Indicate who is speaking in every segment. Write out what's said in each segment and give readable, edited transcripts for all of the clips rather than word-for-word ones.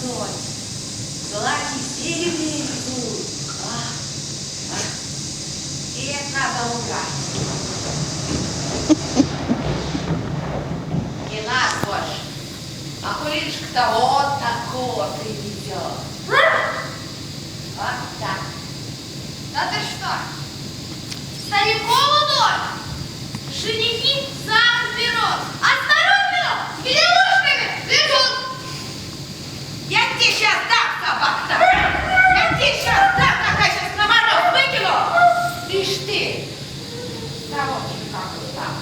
Speaker 1: весной. Злаки серебряные рисуют. И это надо убрать. Не нас больше. А куличка-то вот такого приведет. Вот так.
Speaker 2: Да ты что? Старикову дочь? Женихи замуж берут, а старухину с белоручками везут.
Speaker 1: Я тебе сейчас дам, собака-то! Я тебе сейчас дам, как я сейчас на мороз выкину! Ишь ты! Сорочка какой там.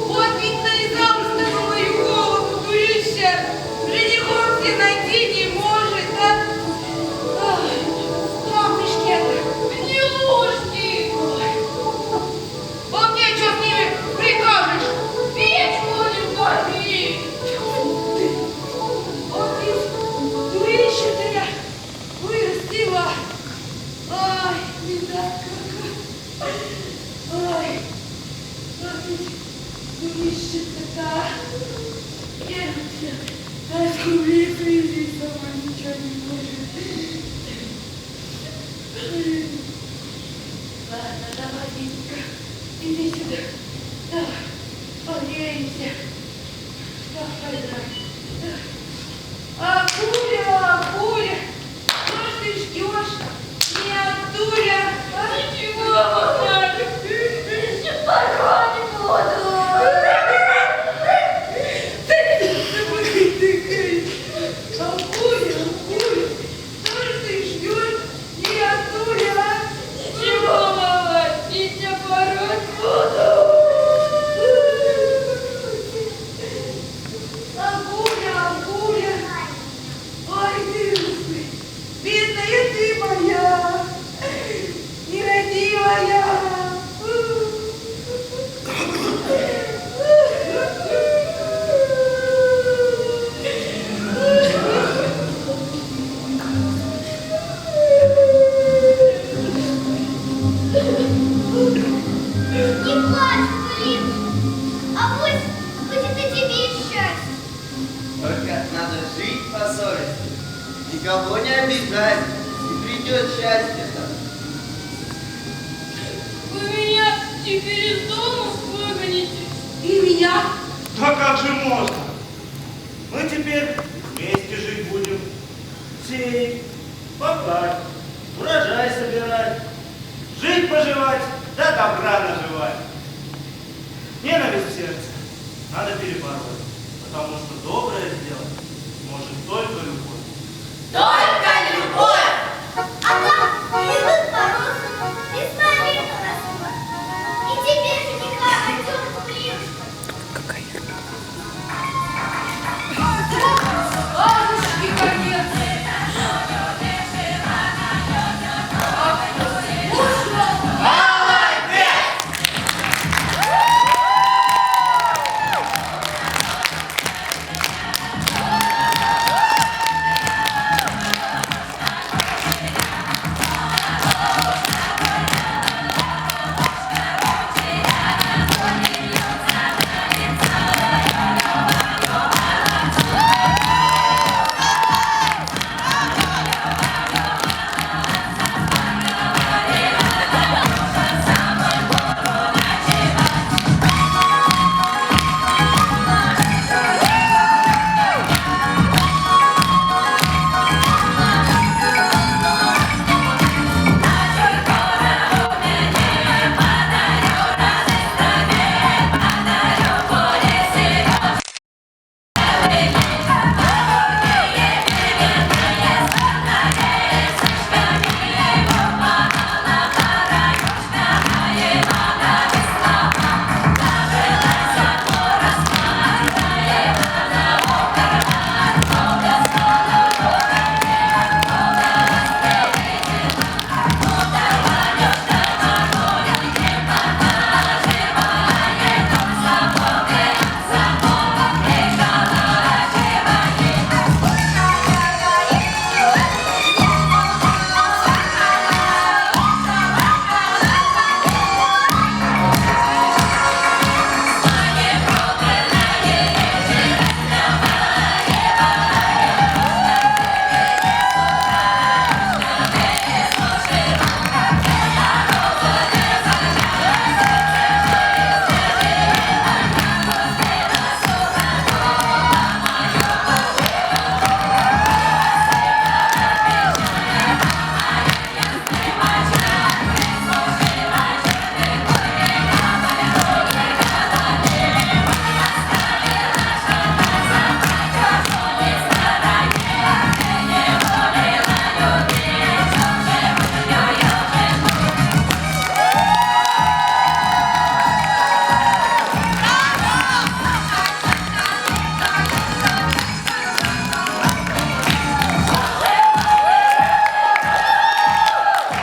Speaker 2: Вот ведь навязалась ты на мою голову, дурища. Женихов тебе найти не может, а? Трампишки, нюшки. Вот мне что с ними прикажешь? Печку не пари. Вот ведь дурища-то я вырастила. Ой, беда какая. Ой. Дурища-то-то. А с рублей привезли, сама ничего не может. Ладно, давай, Витька, иди сюда. Давай, погреемся. Давай, давай. А Пуля, что ж ты ждешь? Не оттуда, а? Ничего, мама, еще порой не буду.
Speaker 3: Никого не обижать, и придет счастье-то.
Speaker 2: Вы меня теперь из дома выгоните?
Speaker 1: И меня?
Speaker 4: Да как же можно? Мы теперь вместе жить будем. Сеять, копать, урожай собирать, жить-поживать, да добра наживать. Ненависть в сердце надо перебороть, потому что доброе сделать может только